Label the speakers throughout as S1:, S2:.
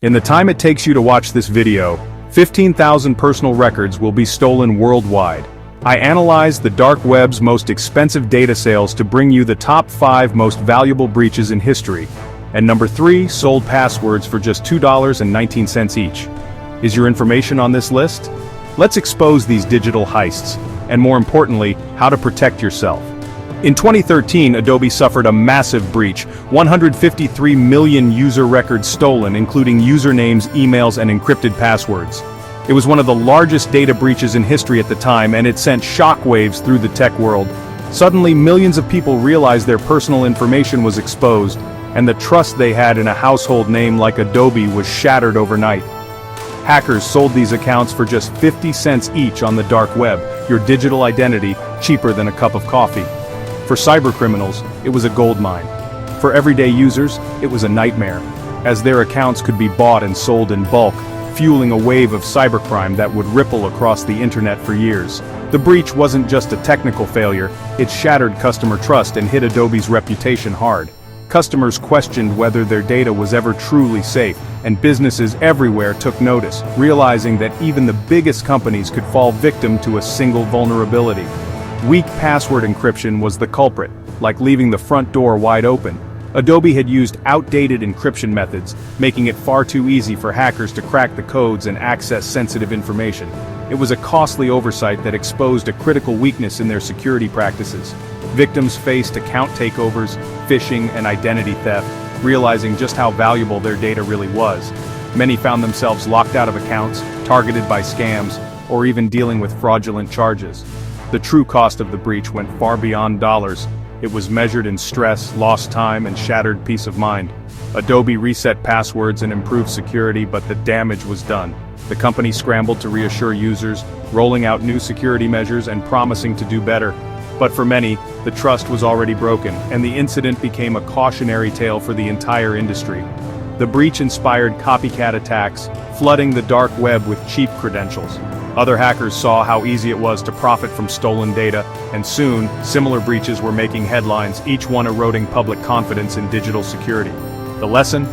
S1: In the time it takes you to watch this video, 15,000 personal records will be stolen worldwide. I analyzed the dark web's most expensive data sales to bring you the top 5 most valuable breaches in history. And number 3 sold passwords for just $2.19 each. Is your information on this list? Let's expose these digital heists, and more importantly, how to protect yourself. In 2013, Adobe suffered a massive breach, 153 million user records stolen, including usernames, emails, and encrypted passwords. It was one of the largest data breaches in history at the time, and it sent shockwaves through the tech world. Suddenly, millions of people realized their personal information was exposed, and the trust they had in a household name like Adobe was shattered overnight. Hackers sold these accounts for just 50 cents each on the dark web, your digital identity, cheaper than a cup of coffee. For cybercriminals, it was a goldmine. For everyday users, it was a nightmare, as their accounts could be bought and sold in bulk, fueling a wave of cybercrime that would ripple across the internet for years. The breach wasn't just a technical failure, it shattered customer trust and hit Adobe's reputation hard. Customers questioned whether their data was ever truly safe, and businesses everywhere took notice, realizing that even the biggest companies could fall victim to a single vulnerability. Weak password encryption was the culprit, like leaving the front door wide open. Adobe had used outdated encryption methods, making it far too easy for hackers to crack the codes and access sensitive information. It was a costly oversight that exposed a critical weakness in their security practices. Victims faced account takeovers, phishing, and identity theft, realizing just how valuable their data really was. Many found themselves locked out of accounts, targeted by scams, or even dealing with fraudulent charges. The true cost of the breach went far beyond dollars. It was measured in stress, lost time, and shattered peace of mind. Adobe reset passwords and improved security, but the damage was done. The company scrambled to reassure users, rolling out new security measures and promising to do better. But for many, the trust was already broken, and the incident became a cautionary tale for the entire industry. The breach inspired copycat attacks, flooding the dark web with cheap credentials. Other hackers saw how easy it was to profit from stolen data, and soon, similar breaches were making headlines, each one eroding public confidence in digital security. The lesson?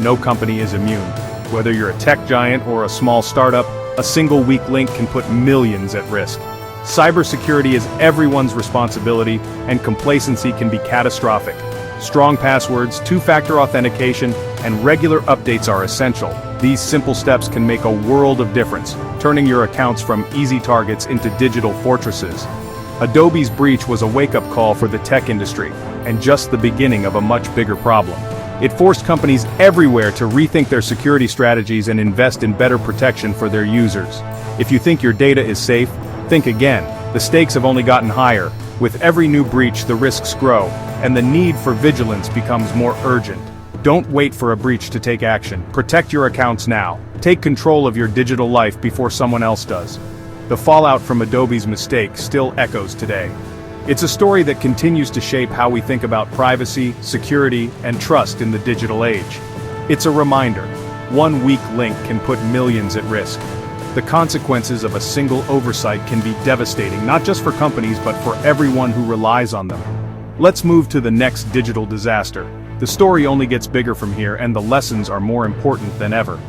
S1: No company is immune. Whether you're a tech giant or a small startup, a single weak link can put millions at risk. Cybersecurity is everyone's responsibility, and complacency can be catastrophic. Strong passwords, two-factor authentication, and regular updates are essential. These simple steps can make a world of difference, turning your accounts from easy targets into digital fortresses. Adobe's breach was a wake-up call for the tech industry, and just the beginning of a much bigger problem. It forced companies everywhere to rethink their security strategies and invest in better protection for their users. If you think your data is safe, think again. The stakes have only gotten higher. With every new breach, the risks grow, and the need for vigilance becomes more urgent. Don't wait for a breach to take action. Protect your accounts now. Take control of your digital life before someone else does. The fallout from Adobe's mistake still echoes today. It's a story that continues to shape how we think about privacy, security, and trust in the digital age. It's a reminder. One weak link can put millions at risk. The consequences of a single oversight can be devastating, not just for companies but for everyone who relies on them. Let's move to the next digital disaster. The story only gets bigger from here, and the lessons are more important than ever.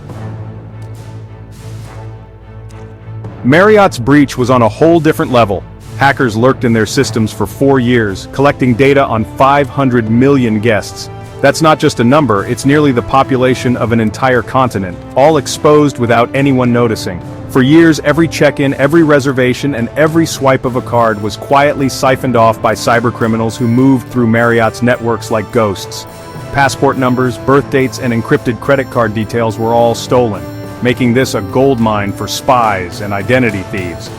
S1: Marriott's breach was on a whole different level. Hackers lurked in their systems for 4 years, collecting data on 500 million guests. That's not just a number, it's nearly the population of an entire continent, all exposed without anyone noticing. For years, every check-in, every reservation, and every swipe of a card was quietly siphoned off by cybercriminals who moved through Marriott's networks like ghosts. Passport numbers, birth dates, and encrypted credit card details were all stolen, making this a goldmine for spies and identity thieves.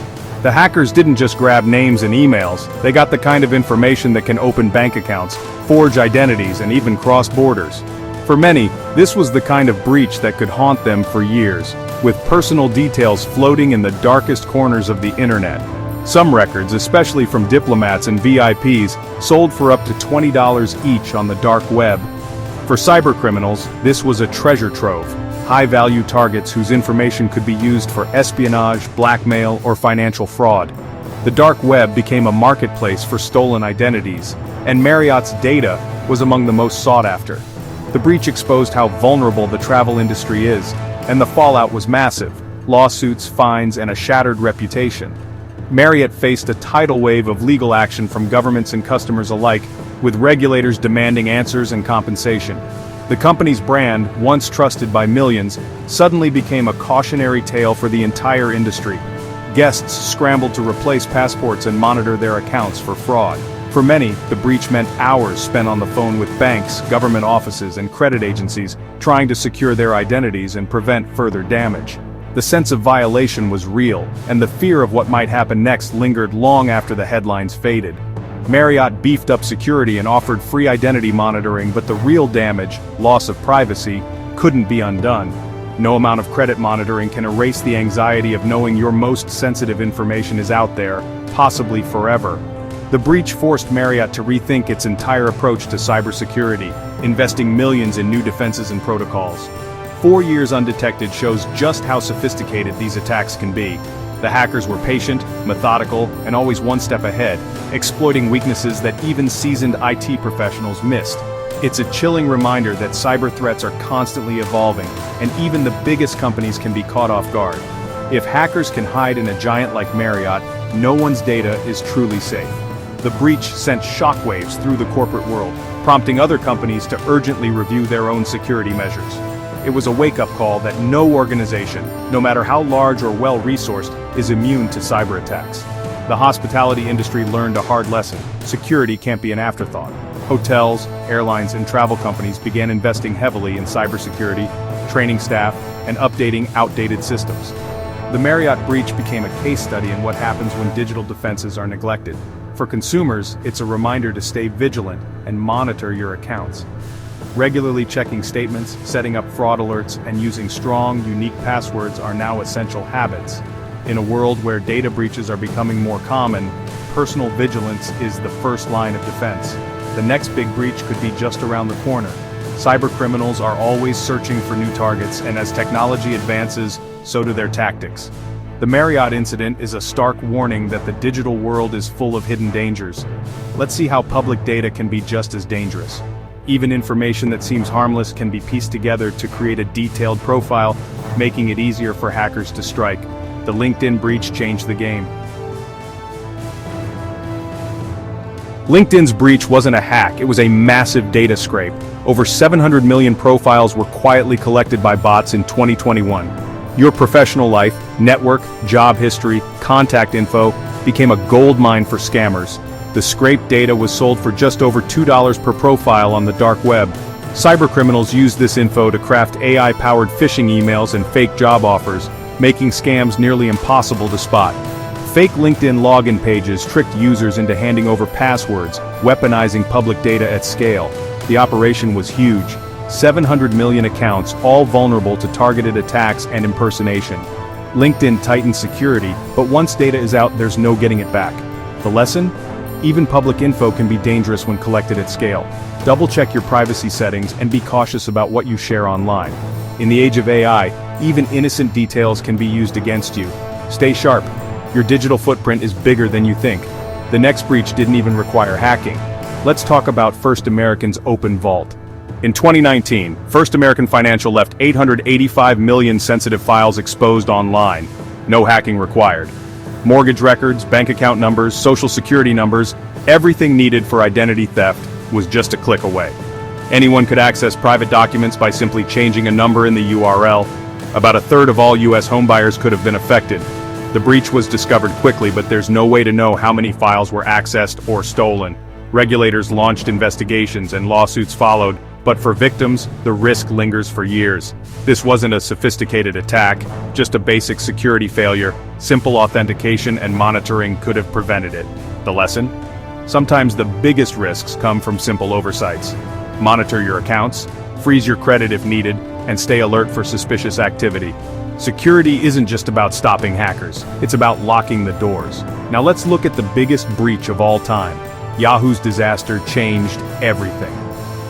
S1: The hackers didn't just grab names and emails, they got the kind of information that can open bank accounts, forge identities, and even cross borders. For many, this was the kind of breach that could haunt them for years, with personal details floating in the darkest corners of the internet. Some records, especially from diplomats and VIPs, sold for up to $20 each on the dark web. For cybercriminals, this was a treasure trove. High-value targets whose information could be used for espionage, blackmail, or financial fraud. The dark web became a marketplace for stolen identities, and Marriott's data was among the most sought after. The breach exposed how vulnerable the travel industry is, and the fallout was massive: lawsuits, fines, and a shattered reputation. Marriott faced a tidal wave of legal action from governments and customers alike, with regulators demanding answers and compensation. The company's brand, once trusted by millions, suddenly became a cautionary tale for the entire industry. Guests scrambled to replace passports and monitor their accounts for fraud. For many, the breach meant hours spent on the phone with banks, government offices, and credit agencies, trying to secure their identities and prevent further damage. The sense of violation was real, and the fear of what might happen next lingered long after the headlines faded. Marriott beefed up security and offered free identity monitoring, but the real damage, loss of privacy, couldn't be undone. No amount of credit monitoring can erase the anxiety of knowing your most sensitive information is out there, possibly forever. The breach forced Marriott to rethink its entire approach to cybersecurity, investing millions in new defenses and protocols. 4 years undetected shows just how sophisticated these attacks can be. The hackers were patient, methodical, and always one step ahead, exploiting weaknesses that even seasoned IT professionals missed. It's a chilling reminder that cyber threats are constantly evolving, and even the biggest companies can be caught off guard. If hackers can hide in a giant like Marriott, no one's data is truly safe. The breach sent shockwaves through the corporate world, prompting other companies to urgently review their own security measures. It was a wake-up call that no organization, no matter how large or well-resourced, is immune to cyber attacks. The hospitality industry learned a hard lesson: security can't be an afterthought. Hotels, airlines, and travel companies began investing heavily in cybersecurity, training staff, and updating outdated systems. The Marriott breach became a case study in what happens when digital defenses are neglected. For consumers, it's a reminder to stay vigilant and monitor your accounts. Regularly checking statements, setting up fraud alerts, and using strong, unique passwords are now essential habits. In a world where data breaches are becoming more common, personal vigilance is the first line of defense. The next big breach could be just around the corner. Cybercriminals are always searching for new targets, and as technology advances, so do their tactics. The Marriott incident is a stark warning that the digital world is full of hidden dangers. Let's see how public data can be just as dangerous. Even information that seems harmless can be pieced together to create a detailed profile, making it easier for hackers to strike. The LinkedIn breach changed the game. LinkedIn's breach wasn't a hack, it was a massive data scrape. Over 700 million profiles were quietly collected by bots in 2021. Your professional life, network, job history, contact info became a goldmine for scammers. The scraped data was sold for just over $2 per profile on the dark web. Cybercriminals used this info to craft AI-powered phishing emails and fake job offers, making scams nearly impossible to spot. Fake LinkedIn login pages tricked users into handing over passwords, weaponizing public data at scale. The operation was huge. 700 million accounts, all vulnerable to targeted attacks and impersonation. LinkedIn tightened security, but once data is out, there's no getting it back. The lesson? Even public info can be dangerous when collected at scale. Double-check your privacy settings and be cautious about what you share online. In the age of AI, even innocent details can be used against you. Stay sharp. Your digital footprint is bigger than you think. The next breach didn't even require hacking. Let's talk about First American's open vault. In 2019, First American Financial left 885 million sensitive files exposed online. No hacking required. Mortgage records, bank account numbers, social security numbers, everything needed for identity theft was just a click away. Anyone could access private documents by simply changing a number in the URL. About a third of all U.S. homebuyers could have been affected. The breach was discovered quickly, but there's no way to know how many files were accessed or stolen. Regulators launched investigations and lawsuits followed, but for victims, the risk lingers for years. This wasn't a sophisticated attack, just a basic security failure. Simple authentication and monitoring could have prevented it. The lesson? Sometimes the biggest risks come from simple oversights. Monitor your accounts, freeze your credit if needed, and stay alert for suspicious activity. Security isn't just about stopping hackers, it's about locking the doors. Now let's look at the biggest breach of all time. Yahoo's disaster changed everything.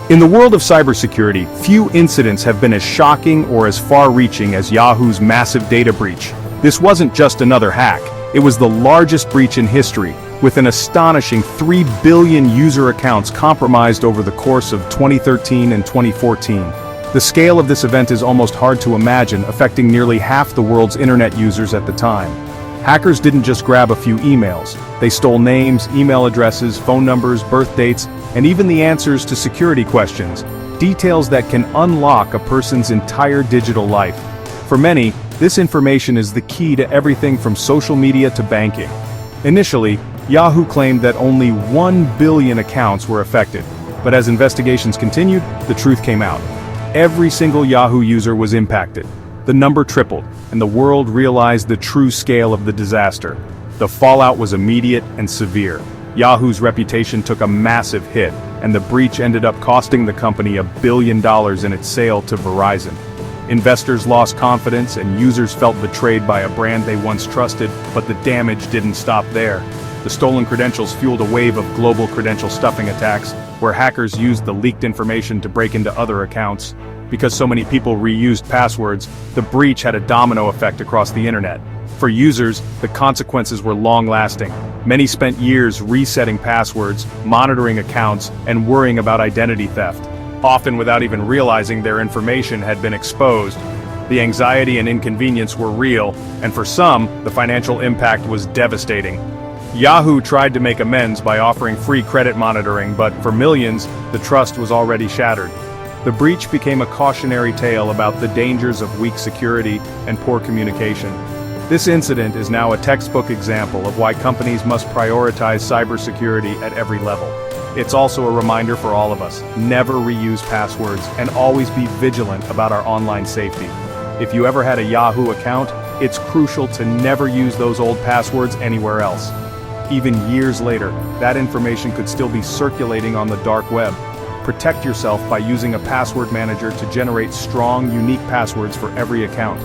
S1: In the world of cybersecurity, few incidents have been as shocking or as far-reaching as Yahoo's massive data breach. This wasn't just another hack, it was the largest breach in history, with an astonishing 3 billion user accounts compromised over the course of 2013 and 2014. The scale of this event is almost hard to imagine, affecting nearly half the world's internet users at the time. Hackers didn't just grab a few emails. They stole names, email addresses, phone numbers, birth dates, and even the answers to security questions, details that can unlock a person's entire digital life. For many, this information is the key to everything from social media to banking. Initially, Yahoo claimed that only 1 billion accounts were affected, but as investigations continued, the truth came out. Every single Yahoo user was impacted. The number tripled, and the world realized the true scale of the disaster. The fallout was immediate and severe. Yahoo's reputation took a massive hit, and the breach ended up costing the company $1 billion in its sale to Verizon. Investors lost confidence, and users felt betrayed by a brand they once trusted, but the damage didn't stop there. The stolen credentials fueled a wave of global credential stuffing attacks, where hackers used the leaked information to break into other accounts. Because so many people reused passwords, the breach had a domino effect across the internet. For users, the consequences were long-lasting. Many spent years resetting passwords, monitoring accounts, and worrying about identity theft, often without even realizing their information had been exposed. The anxiety and inconvenience were real, and for some, the financial impact was devastating. Yahoo tried to make amends by offering free credit monitoring, but for millions, the trust was already shattered. The breach became a cautionary tale about the dangers of weak security and poor communication. This incident is now a textbook example of why companies must prioritize cybersecurity at every level. It's also a reminder for all of us: never reuse passwords and always be vigilant about our online safety. If you ever had a Yahoo account, it's crucial to never use those old passwords anywhere else. Even years later, that information could still be circulating on the dark web. Protect yourself by using a password manager to generate strong, unique passwords for every account.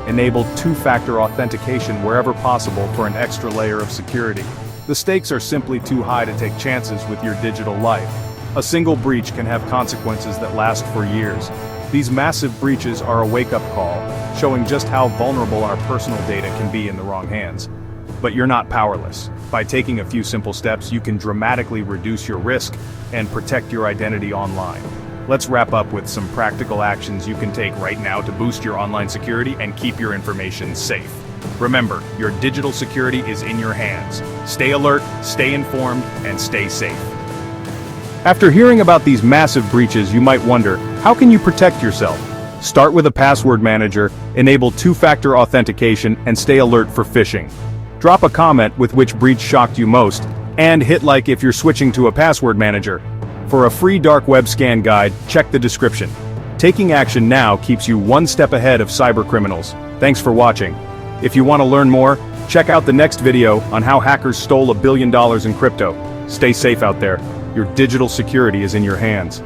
S1: Enable two-factor authentication wherever possible for an extra layer of security. The stakes are simply too high to take chances with your digital life. A single breach can have consequences that last for years. These massive breaches are a wake-up call, showing just how vulnerable our personal data can be in the wrong hands. But you're not powerless. By taking a few simple steps, you can dramatically reduce your risk and protect your identity online. Let's wrap up with some practical actions you can take right now to boost your online security and keep your information safe. Remember, your digital security is in your hands. Stay alert, stay informed, and stay safe. After hearing about these massive breaches, you might wonder, how can you protect yourself? Start with a password manager, enable two-factor authentication, and stay alert for phishing. Drop a comment with which breach shocked you most, and hit like if you're switching to a password manager. For a free dark web scan guide, check the description. Taking action now keeps you one step ahead of cyber criminals. Thanks for watching. If you want to learn more, check out the next video on how hackers stole $1 billion in crypto. Stay safe out there. Your digital security is in your hands.